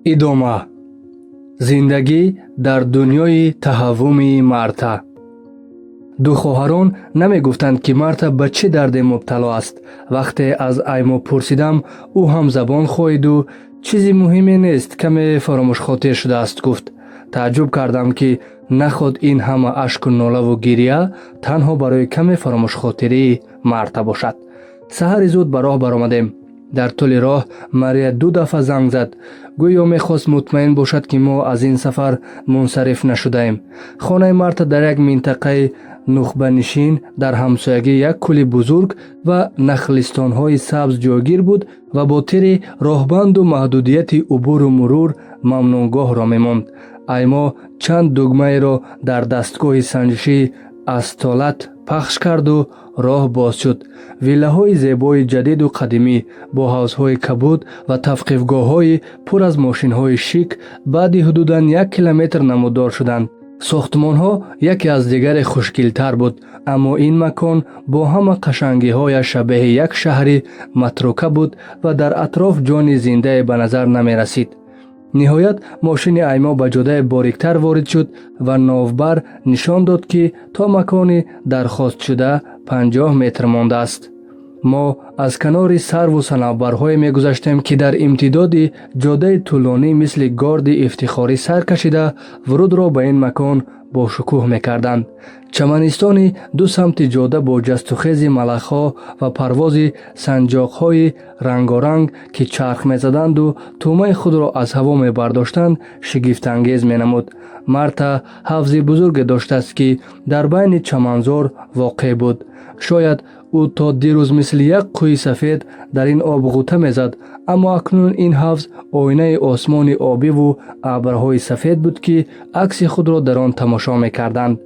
идома. зиндагӣ дар дунёи таҳаввуми Марта. ду хоҳарон намегуфтанд ки Марта ба чӣ дарде мубтало аст. вақте аз Аймо пурсидам, ӯ ҳам забон хоҳиду чизи муҳиме нест, каме фаромӯшхотир шудааст гуфт. тааҷҷуб кардам, ки наход ин ҳама ашку нолаву гирья танҳо барои каме фаромӯшхотирии Марта бошад. саҳари зуд ба роҳ баромадем. дар тӯли роҳ Мария ду дафъа занг зад. гӯё мехост мутмаин бошад, ки мо аз ин сафар мунсариф нашудаем. хонаи Марта дар як минтақаи нухбанишин дар ҳамсоягии як кӯли бузург ва нахлистонҳои сабз ҷойгир буд ва бо тири роҳбанду маҳдудияти убуру мурур мамнуъгоҳро мемонд. Аймо чанд дугмаеро дар дастгоҳи санҷишии астолат пахш карду роҳ боз шуд. виллаҳои зебои ҷадиду қадимӣ бо ҳавзҳои кабуд ва тавқифгоҳҳои пур аз мошинҳои шик баъди ҳудудан 1 километр намуддор шуданд. сохтмонҳо яке аз дигаре хушгилтар буд, аммо ин макон бо ҳама қашангиҳояш шабеҳи як шаҳри матрука буд ва дар атроф ҷони зиндае ба назар намерасид. ниҳоят мошини Аймо ба ҷодае бориктар ворид шуд ва новбар нишон дод, ки то макони дархостшуда 50 метр мондааст. мо аз канори сарву санавбарҳое мегузаштем, ки дар имтидоди ҷодаи тӯлонӣ мисли горди ифтихорӣ сар кашида, вурудро ба ин макон бо шукӯҳ мекарданд. чаманистони ду самти ҷода бо ҷастухези малахҳо ва парвози санҷоқҳои рангоранг, ки чарх мезаданду тӯъмаи худро аз ҳаво мебардоштанд, шигифтангез менамуд. Марта ҳавзи бузурге доштааст, ки дар байни чаманзор воқеъ буд. шояд ӯ то дирӯз мисли як қӯи сафед дар ин об ғута мезад, аммо акнун ин ҳавз оинаи осмони обиву абрҳои сафед буд, ки акси худро дар он тамошо мекарданд.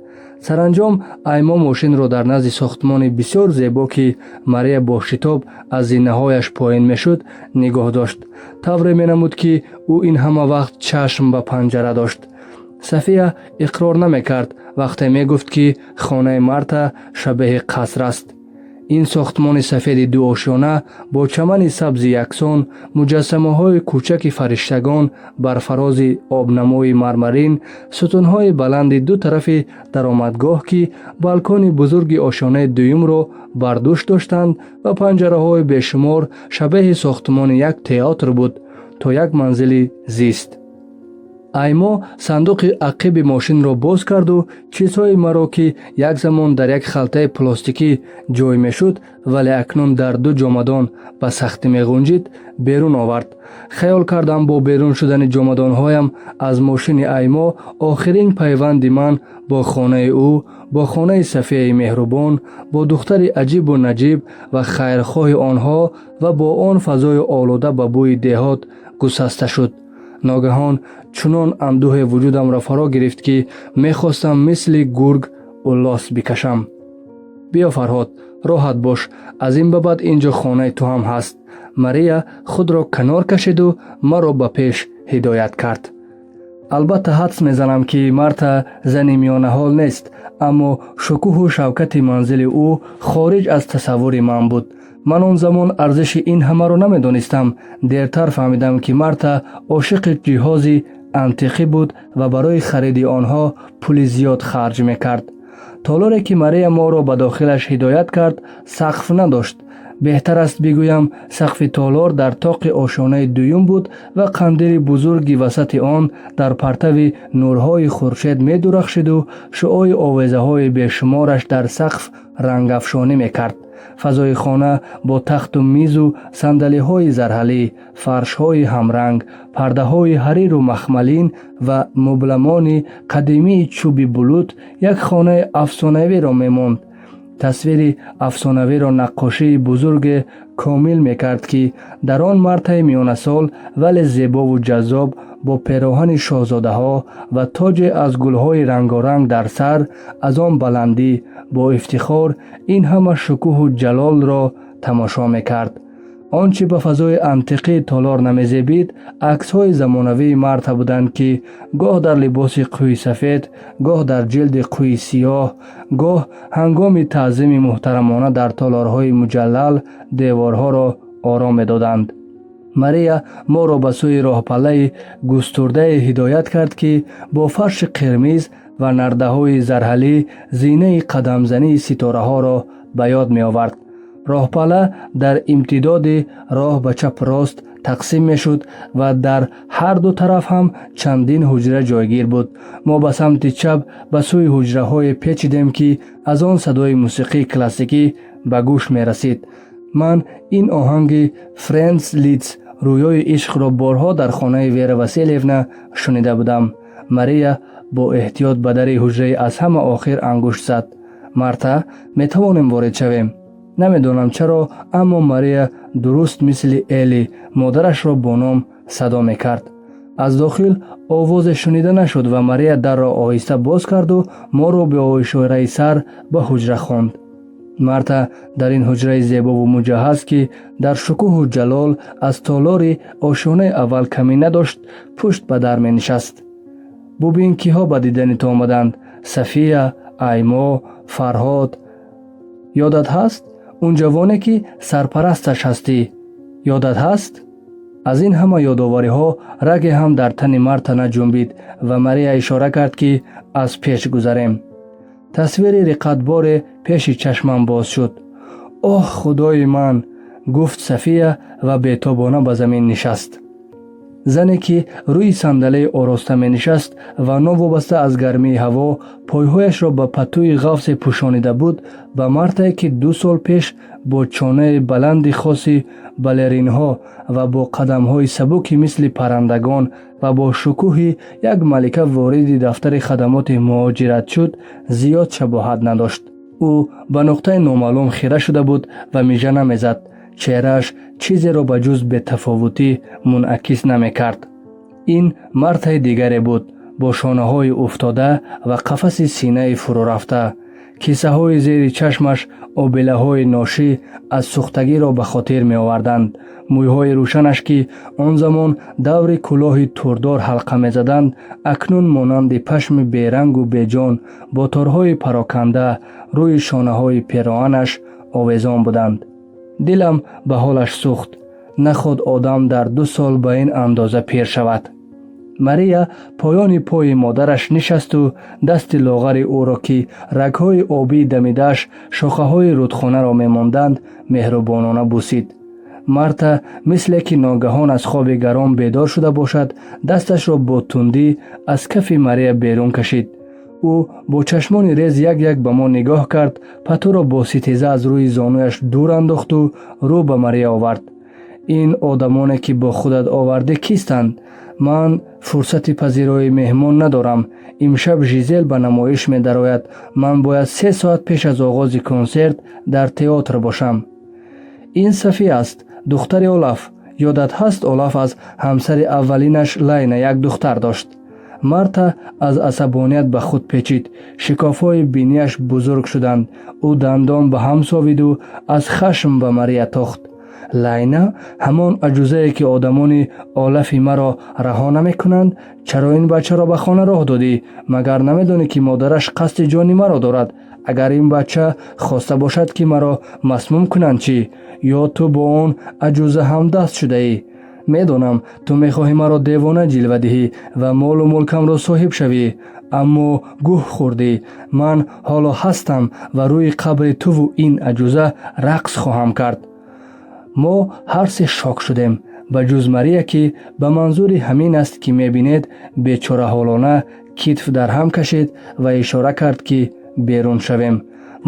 саранҷом Аймо мошинро дар назди сохтмони бисёр зебо, ки Мария бо шитоб аз зинаҳояш поин мешуд, нигоҳ дошт. тавре менамуд, ки ӯ ин ҳама вақт чашм ба панҷара дошт. Сафия иқрор намекард вақте мегуфт, ки хонаи Марта шабеҳи қаср аст. ин сохтмони сафеди дуошона бо чамани сабзи яксон, муҷассамаҳои кӯчаки фариштагон бар фарози обнамои мармарин, сутунҳои баланди ду тарафи даромадгоҳ, ки балкони бузурги ошонаи дуюмро бар дӯш доштанд, ва панҷараҳои бешумор шабеҳи сохтмони як театр буд, то як манзили зист. Аймо сандуқи ақиби мошинро боз карду чизҳои маро, ки як замон дар як халтаи пластикӣ ҷой мешуд, вале акнун дар ду ҷомадон ба сахтӣ меғунҷид, берун овард. хаёл кардам бо берун шудани ҷомадонҳоям аз мошини Аймо охирин пайванди ман бо хонаи ӯ, бо хонаи Сафияи меҳрубон, бо духтари аҷибу наҷиб ва хайрхоҳи онҳо ва бо он фазои олуда ба бӯи деҳот гусаста шуд. ногаҳон чунон андӯҳе вуҷудамро фаро гирифт, ки мехостам мисли гург уллос бикашам. биё Фарҳод, роҳат бош, аз ин ба баъд инҷо хонаи ту ҳам ҳаст. Мария худро канор кашиду маро ба пеш ҳидоят кард. албатта ҳадс мезанам, ки Марта зани миёнаҳол нест, аммо шукӯҳу шавкати манзили ӯ хориҷ аз тасаввури ман буд. ман он замон арзиши ин ҳамаро намедонистам. дертар фаҳмидам, ки Марта ошиқи ҷиҳози антиқӣ буд ва барои хариди онҳо пули зиёд харҷ мекард. толоре, ки Мария моро ба дохилаш ҳидоят кард, сақф надошт. беҳтар аст бигӯям, сақфи толор дар тоқи ошонаи дуюм буд ва қандили бузурги васати он дар партави нурҳои хуршед медурахшиду шуои овезаҳои бешумораш дар сақф рангафшонӣ мекард. фазои хона бо тахту мизу сандалиҳои зарҳалӣ, фаршҳои ҳамранг, пардаҳои ҳариру махмалин ва мубламони қадимии чӯби булут як хонаи афсонавиро мемонд. тасвири афсонавиро наққошии бузурге комил мекард, ки дар он Мартаи миёнасол вале зебову ҷаззоб бо пероҳани шоҳзодаҳо ва тоҷе аз гулҳои рангоранг дар сар, аз он баландӣ бо ифтихор ин ҳама шукӯҳу ҷалолро тамошо мекард. он чи ба фазои антиқии толор намезебид, аксҳои замонавии Марта буданд, ки гоҳ дар либоси қӯи сафед, гоҳ дар ҷилди қӯи сиёҳ, гоҳ ҳангоми таъзими муҳтарамона дар толорҳои муҷаллал деворҳоро ором медоданд. мария моро ба сӯи роҳпаллаи густурдае ҳидоят кард ки бо фарши қирмиз ва нардаҳои зарҳалӣ зинаи қадамзании ситораҳоро ба ёд меовард. роҳпалла дар имтидоди роҳ ба чапу рост тақсим мешуд ва дар ҳар ду тараф ҳам чандин ҳуҷра ҷойгир буд. мо ба самти чап ба сӯи ҳуҷраҳое печидем ки аз он садои мусиқии классикӣ ба гӯш мерасид. ман ин оҳанги Фрэнс Литц рӯёи ишқро борҳо дар хонаи Вера Васильевна шунида будам. мария бо эҳтиёт ба дари ҳуҷраи аз ҳама охир ангушт зад. марта, метавонем ворид шавем? намедонам чаро, аммо мария дуруст мисли Эли модарашро бо ном садо мекард. аз дохил овозе шунида нашуд ва мария дарро оҳиста боз карду моро бе ишораи сар ба ҳуҷра хонд. марта дар ин ҳуҷраи зебову муҷаҳҳаз, ки дар шукӯҳу ҷалол аз толори ошёнаи аввал камӣ надошт, пушт ба дар менишаст. бубин киҳо ба дидани ту омаданд? Сафия, Аймо, Фарҳод. ёдат ҳаст? он ҷавоне ки сарпарасташ ҳастӣ, ёдат ҳаст? аз ин ҳама ёдовариҳо раге ҳам дар тани марта наҷунбид ва мария ишора кард ки аз пеш гузарем. тасвири риққатборе пеши чашмам боз шуд. оҳ худои ман, гуфт Сафия ва бетобона ба замин нишаст. зане ки рӯи сандалаи ороста менишаст ва новобаста аз гармии ҳаво пойҳояшро ба патӯи ғафсе пӯшонида буд, ба мартае ки 2 сол пеш бо чонаи баланди хоси балеринҳо ва бо қадамҳои сабуки мисли паррандагон ва бо шукӯҳи як малика вориди дафтари хадамоти муҳоҷират шуд, зиёд шабоҳат надошт. ӯ ба нуқтаи номаълум хира шуда буд ва мижа намезад. чеҳрааш чизеро ба ҷуз бетафовутӣ мунъакис намекард. ин мартаи дигаре буд, бо шонаҳои уфтода ва қафаси синаи фурурафта. киссаҳои зери чашмаш обилаҳои ношӣ аз сӯхтагиро ба хотир меоварданд. мӯйҳои рӯшанаш, ки он замон даври кӯлоҳи турдор ҳалқа мезаданд, акнун монанди пашми берангу беҷон бо торҳои пароканда рӯи шонаҳои пироанаш овезон буданд. дилам ба ҳолаш сӯхт. наход одам дар 2 сол ба ин андоза пир шавад. мария поёни пои модараш нишасту дасти лоғари ӯро, ки рагҳои обии дамидааш шохаҳои рудхонаро мемонданд, меҳрубонона бусид. марта мисле ки ногаҳон аз хоби гарон бедор шуда бошад, дасташро бо тундӣ аз кафи мария берун кашид. ӯ бо чашмони рез як як ба мо нигоҳ кард, патӯро бо ситеза аз рӯи зонуяш дур андохту рӯ ба мария овард. ин одамоне ки бо худат овардӣ кистанд? ман фурсати пазироии меҳмон надорам. имшаб Жизел ба намоиш медарояд. ман бояд 3 соат пеш аз оғози консерт дар театр бошам. ин Сафия аст, духтари Олаф. ёдат ҳаст, Олаф аз ҳамсари аввалинаш Лайна як духтар дошт. марта аз асабоният ба худ печид. шикофҳои бинияш бузург шуданд. ӯ дандон ба ҳам совиду аз хашм ба мария тохт. Лайна, ҳамон аҷузае ки одамони олафи маро раҳо намекунанд, чаро ин бачаро ба хона роҳ додӣ? магар намедонӣ ки модараш қасди ҷони маро дорад? агар ин бача хоста бошад ки маро масмум кунанд чӣ? ё ту бо он аҷуза ҳамдаст шудаӣ? медонам ту мехоҳӣ маро девона ҷилва диҳӣ ва молу мулкамро соҳиб шавӣ, аммо гӯҳ хӯрдӣ. ман ҳоло ҳастам ва рӯи қабри туву ин аҷуза рақс хоҳам кард. мо ҳар се шок шудем, ба ҷуз мария, ки ба манзури ҳамин аст ки мебинед, бечораҳолона китф дар ҳам кашид ва ишора кард ки берун шавем.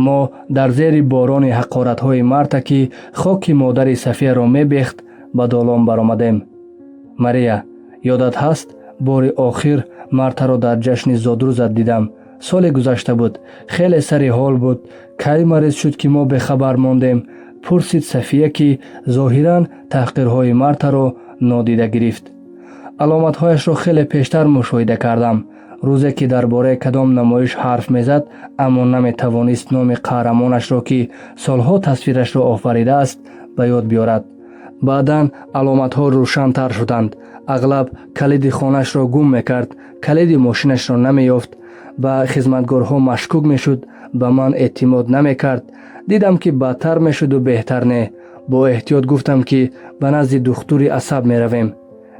мо дар зери борони ҳақоратҳои марта, ки хоки модари Сафияро мебехт, ба долон баромадем. мария, ёдат ҳаст, бори охир мартаро дар ҷашни зодрӯзат дидам. соли гузашта буд. хеле сари ҳол буд. кай мариз шуд ки мо бехабар мондем? пурсид Сафия, ки зоҳиран таҳқирҳои мартаро нодида гирифт. аломатҳояшро хеле пештар мушоҳида кардам. рӯзе ки дар бораи кадом намоиш ҳарф мезад, аммо наметавонист номи қаҳрамонашро, ки солҳо тасвирашро офаридааст, ба ёд биёрад. баъдан аломатҳо рӯшантар шуданд. аглаб калиди хонашро гум мекард, калиди мошинашро намеёфт, ба хизматгорҳо машкук мешуд, ба ман эътимод намекард. дидам ки бадтар мешуду беҳтар не. با احتیاط گفتم که به نزد دکتری عصب می رویم.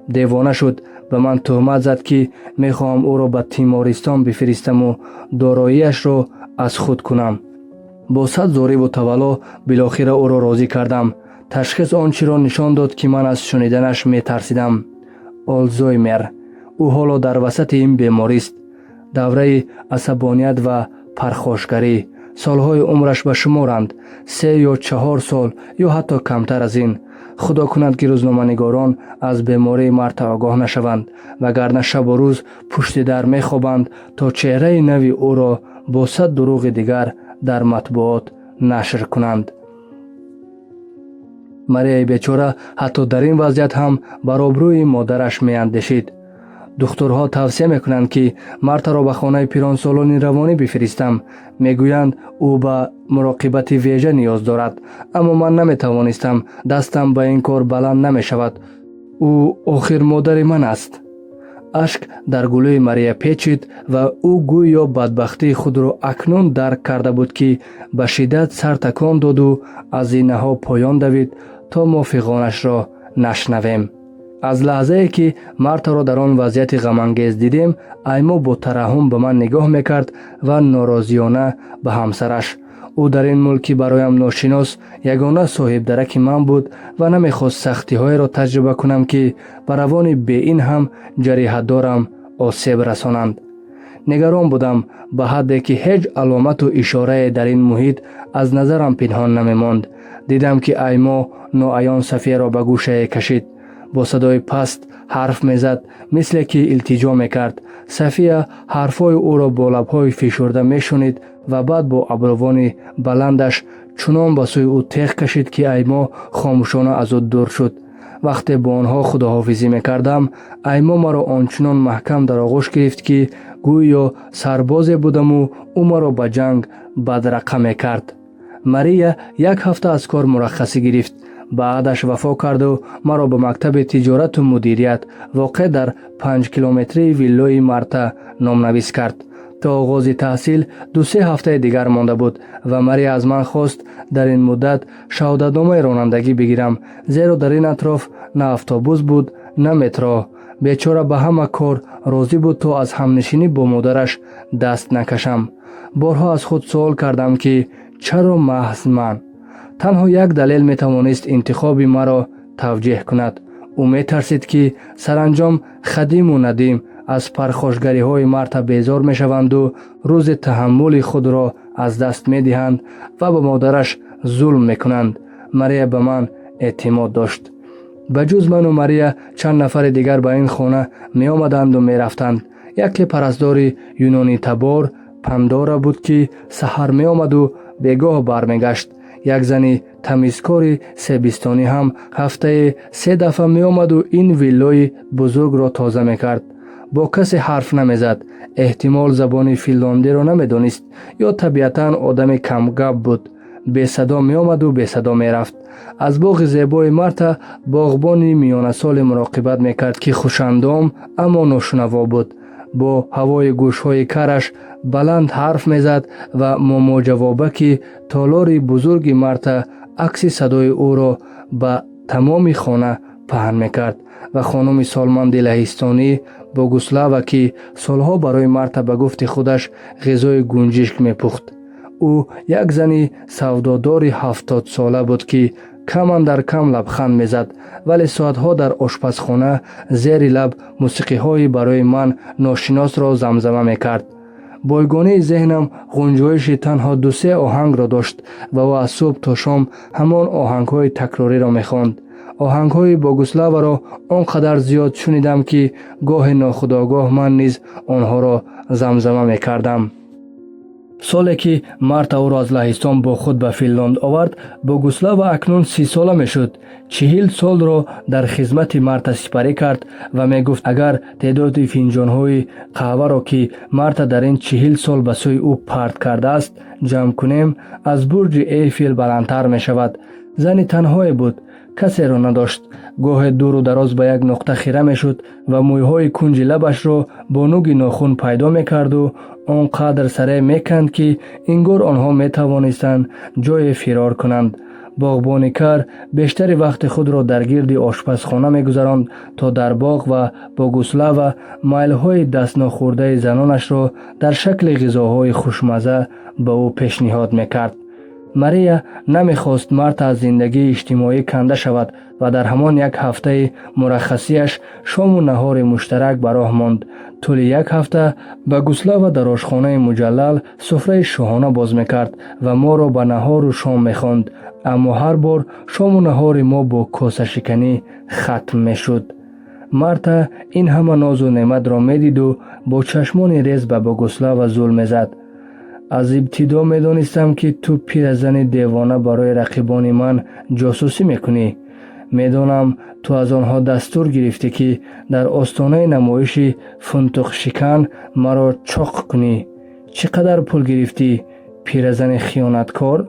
دیوانه شد. به من تهمت زد که می خواهم او را به تیمارستان بفرستم و داراییش را از خود کنم. با صد زاری و تولا بالاخره او را راضی کردم. تشخیص آنچه را نشان داد که من از شنیدنش می ترسیدم. آلزایمر. او حالا در وسط این بیماری است. دوره عصبانیت و پرخاشگری. سالهای عمرش به شمارند. 3 یا 4 سال یا حتی کمتر از این. خدا کند که روزنامه‌نگاران از بیماری مرد آگاه نشوند وگرنه شب و روز پشت در می خوابند تا چهره نوی او را با 100 دروغ دیگر در مطبوعات نشر کنند. ماریا بیچاره حتی در این وضعیت هم بر آبروی مادرش می اندیشید. دکترها توصیه میکنند که مرد را به خانه پیرانسالان روانی بفرستم. میگویند او به مراقبت ویژه نیاز دارد، اما من نمیتوانستم. دستم به این کار بلند نمیشود. او آخر مادر من است. اشک در گلوی ماریا پیچید و او گویا بدبختی خود را اکنون درک کرده بود که به شدت سر تکان داد و از اینها پایان دوید تا ما فیغانش را نشنویم. از لحظه ای که مرد را در آن وضعیت غم‌انگیز دیدیم، ایما با ترحم به من نگاه میکرد و ناراضیانه به همسرش. او در این ملکی برایم ناشناس یگانه صاحب درک من بود و نمیخواست سختی های را تجربه کنم که بر روان به این هم جریحت دارم آسیب رسانند. نگران بودم به حدی که هیچ علامت و اشاره در این محیط از نظرم پنهان نمیماند. دیدم که ایما ناعیان صفیه را به گوشه کشید. با صدای پست حرف میزد، مثل که التجا میکرد. صفیه حرفای او را با لبهای فشرده میشنید و بعد با ابروان بلندش چنان به سوی او تیغ کشید که ایما خاموشانه از او دور شد. وقتی با آنها خداحافظی میکردم، ایما مرا آنچنان محکم در آغوش گرفت که گویا سربازی بودم و او مرا به جنگ بدرقه میکرد. ماریا 1 هفته از کار مرخصی گرفت. بعدش وفا کرد و مرا به مکتب تجارت و مدیریت واقع در 5 کیلومتری ویلای مارتا نامنویس کرد. تا آغاز تحصیل 2-3 هفته دیگر مانده بود و ماریا از من خواست در این مدت شهادتنامه رانندگی بگیرم، زیرا در این اطراف نه اتوبوس بود نه مترو. بیچاره به همه کار راضی بود تا از همنشینی با مادرش دست نکشم. بارها از خود سوال کردم که چرا محض من؟ تنها یک دلیل می توانست انتخاب مرا توجیه کند. او می ترسید که سرانجام خدیم و ندیم از پرخاشگری های مرد بیزار می شوند و روز تحمل خود را از دست می دهند و به مادرش ظلم می کنند. ماریا به من اعتماد داشت. بجز من و ماریا چند نفر دیگر به این خانه می آمدند و می رفتند. یکی پرستار یونانی تبار پندارا بود که سحر می آمد و بیگاه برمیگشت. یک زنی تمیزکار سیبستانی هم هفته 3 دفعه می آمد و این ویلای بزرگ را تازه می کرد. با کسی حرف نمی زد. احتمال زبان فنلاندی را نمی دانست یا طبیعتاً آدم کم گپ بود. به صدا می آمد و به صدا می رفت. از باغ زیبای مارتا باغبانی میانه سال مراقبت می کرد که خوشندام اما ناشنوا بود. با هوای گوشهای کرش بلند حرف میزد و ماما جوابکی تالار بزرگ مارتا عکس صدای او را به تمام خانه پهن میکرد و خانم سالمند لهستانی بوگوسلاوا که سالها برای مارتا به گفت خودش غذای گنجشک میپخت. او یک زنی سودادار 70 ساله بود که کمان در کم لبخند میزد، ولی ساعتها در آشپزخانه زیر لب موسیقی های برای من ناشناس را زمزمه میکرد. بایگانه ذهنم غنجایش تنها 2-3 آهنگ را داشت و او از صبح تا شام همان آهنگ های تکراری را میخواند. آهنگ های بوگوسلاوا را آنقدر زیاد شنیدم که گاه ناخودآگاه من نیز آنها را زمزمه میکردم. سالی که مارتا او را از لهستان با خود به فنلاند آورد، بوگوسلاوا اکنون 30 ساله می شد. 40 سال را در خدمت مارتا سپری کرد و می گفت اگر تعداد فنجان های قهوه را که مارتا در این 40 سال به سوی او پرت کرده است جمع کنیم، از برج ایفل بلندتر می شود. زنی تنهایی بود، کسی را نداشت. گاه دور و دراز به یک نقطه خیره می شد و مویهای کنج لبش را با نوک ناخن پیدا می کرد و آنقدر سریع می کند که انگار آنها می توانستند جای فرار کنند. باغبانیکار بیشتر وقت خود را در گرد آشپزخانه می‌گذراند تا در باغ و با گوسله و میل‌های دست ناخورده زنانش را در شکل غذاهای خوشمزه به او پیشنهاد می‌کرد. ماریا نمی‌خواست مرتا از زندگی اجتماعی کنده شود و در همان یک هفته مرخصیش شام و نهار مشترک به راه ماند. طول یک هفته به گوسله و در آشخانه مجلل سفره شاهانه باز می‌کرد و ما را به نهار و شام می‌خواند، اما هر بار شام و نهار ما با کاسه شکنی ختم می‌شد. مرتا این همه ناز و نعمت را می‌دید و با چشمان ریز به گوسله و زل می‌زد. از ابتدا می‌دانستم که تو پیرزن دیوانه برای رقیبان من جاسوسی می‌کنی. می‌دانم تو از آنها دستور گرفتی که در آستانه نمایش فندق شکن مرا چاق کنی. چقدر پول گرفتی پیرزن خیانتکار؟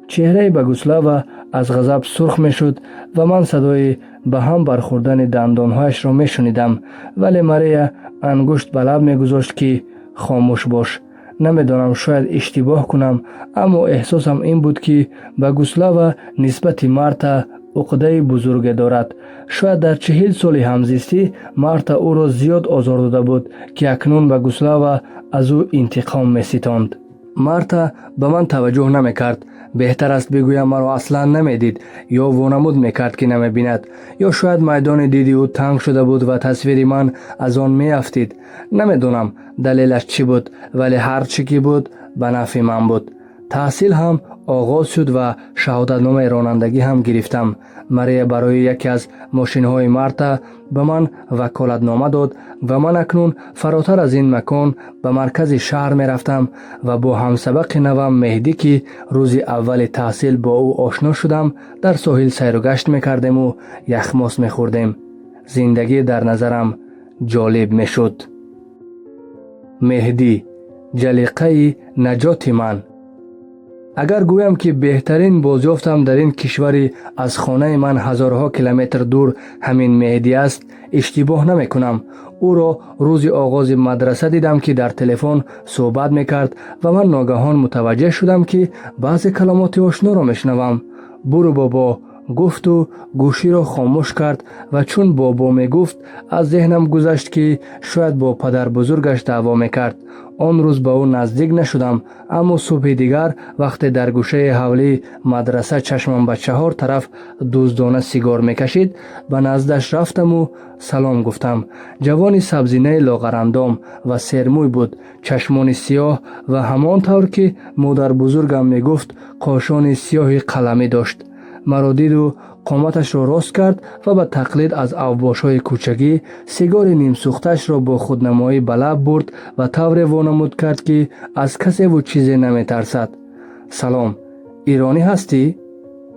چهره به گوسله و از غضب سرخ می‌شد و من صدای به هم برخوردن دندانهایش را می‌شنیدم، ولی ماریا انگشت به لب می‌گذاشت که خاموش باش. نمیدانم، شاید اشتباه کنم، اما احساسم این بود که به گوسله و نسبت مرتا عقده بزرگ دارد. شاید در 40 سال همزیستی مرتا او را زیاد آزار داده بود که اکنون به گوسله و از او انتقام می‌ستاند. مرتا به من توجه نمی‌کرد. بهتر است بگویم مرا اصلا نمی‌دید یا وانمود می‌کرد که نمی‌بیند، یا شاید میدان دیدی او تنگ شده بود و تصویر من از آن می‌افتید. نمی‌دانم دلیلش چی بود، ولی هر چی که بود به نفع من بود. تحصیل هم آغاز شد و شهادتنامه رانندگی هم گرفتم. ماریا برای یکی از ماشین‌های مرتا به من وکالتنامه داد و من اکنون فراتر از این مکان به مرکز شهر می رفتم و با همسبق نوام مهدی که روز اول تحصیل با او آشنا شدم در ساحل سیر و گشت می کردیم و یخماس می خوردیم. زندگی در نظرم جالب می شد. مهدی، جلیقه نجات من. اگر گویم که بهترین بازیافتم در این کشوری از خانه من هزارها کیلومتر دور همین مهدی است، اشتباه نمی کنم. او را روز آغاز مدرسه دیدم که در تلفن صحبت میکرد و من ناگهان متوجه شدم که بعضی کلمات آشنا را میشنوم. برو بابا گفت و گوشی را خاموش کرد و چون بابا میگفت از ذهنم گذشت که شاید با پدر بزرگش دعوا میکرد. آن روز به او نزدیک نشدم، اما صبح دیگر وقتی در گوشه حولی مدرسه چشمم به 4 طرف دزدانه سیگار میکشید، به نزدش رفتم و سلام گفتم. جوانی سبزینه لاغرندام و سرموی بود، چشمان سیاه و همان طور که مادر بزرگم میگفت قاشان سیاه قلمی داشت. مرا دید و قامتش را راست کرد و به تقلید از اوباش‌های کوچکی سیگار نیم سوختش را با خودنمایی به لب برد و طور وانمود کرد که از کسی و چیزی نمی ترسد. سلام، ایرانی هستی؟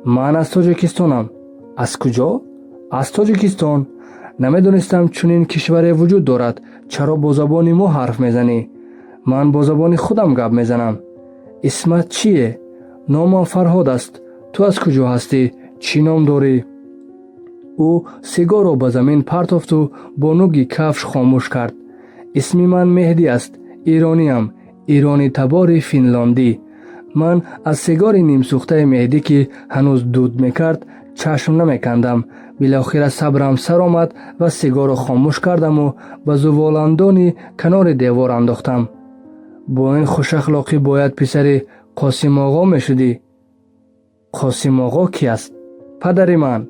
من از تاجیکستانم. از کجا؟ از تاجیکستان. نمیدونستم چنین کشوری وجود دارد. چرا با زبان ما حرف میزنی؟ من با زبان خودم گپ میزنم. اسمت چیه؟ نامم فرهاد است. تو از کجا هستی؟ چی نام داری؟ او سیگار را به زمین پرتافت و با نوک کفش خاموش کرد. اسم من مهدی است. ایرانیم. ایرانی تبار فنلاندی. من از سیگار نیم سوخته مهدی که هنوز دود میکرد چشم نمیکندم. بالاخره صبرم سر آمد و سیگار را خاموش کردم و به زوالندانی کنار دیوار انداختم. با این خوش اخلاقی باید پسر قاسم آقا میشدی. قاسم آقا کی است؟ پدر من.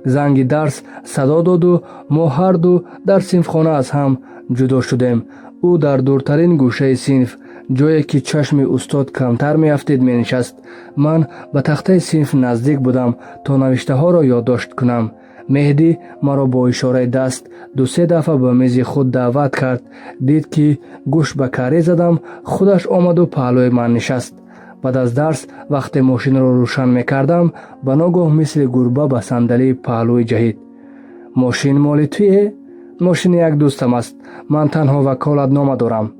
زنگ درس صدا داد و ما هر دو در صنفخانه از هم جدا شدیم. او در دورترین گوشه صنف، جایی که چشم استاد کمتر می افتید می نشست. من به تخته صنف نزدیک بودم تا نوشته ها را یادداشت کنم. مهدی مرا با اشاره دست 2-3 دفعه به میز خود دعوت کرد. دید که گوش به کاری زدم، خودش آمد و پهلوی من نشست. بعد از درس وقتی ماشین را روشن میکردم، به ناگاه مثل گربه به صندلی پهلوی جهید. ماشین مال تویه؟ ماشین یک دوستم است. من تنها وکالتنامه دارم.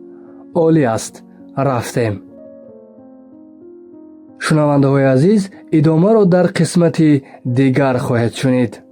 عالی است. رفتیم. شنونده های عزیز، ادامه را در قسمت دیگر خواهید شنید.